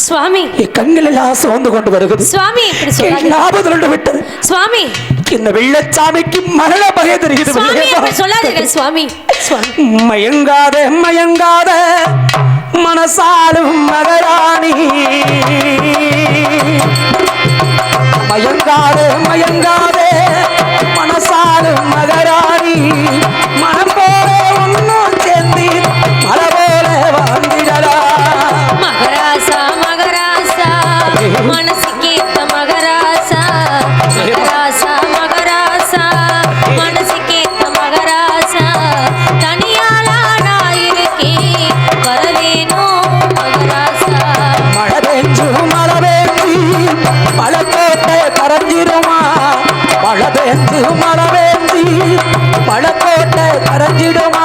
சுவாமி கண்கள் எல்லாம் சோர்ந்து கொண்டு வருகிறது சுவாமி. இப்படி சொல்லாதீர்கள் விட்டது சுவாமி. இந்த வெள்ளச்சாமிக்கு மரண பகை தெரிகிறது சுவாமி. இப்படி சொல்லாதீர்கள் சுவாமி. மயங்காத மயங்காத மனசாலும் மகராணி, மயங்காத மயங்காத மனசாலும் மகராணி, மனம் போல ஒன்னும் சேர்ந்து மழை போல வாழ்ந்திடலா. மகராசா மகராசா மனசுக்கேத்த மகராசா, மகராசா மகராசா மனசுக்கேத்த மகராசா, தனியாளா நான் இருக்கேன் வரவேனோ மகராசா. மழை பெஞ்சு மழை பெஞ்சு மழைக்கோட்டை கரைஞ்சிடுமா, மழை பெஞ்சு மழை பெஞ்சு மழைக்கோட்டை கரைஞ்சிடுமா.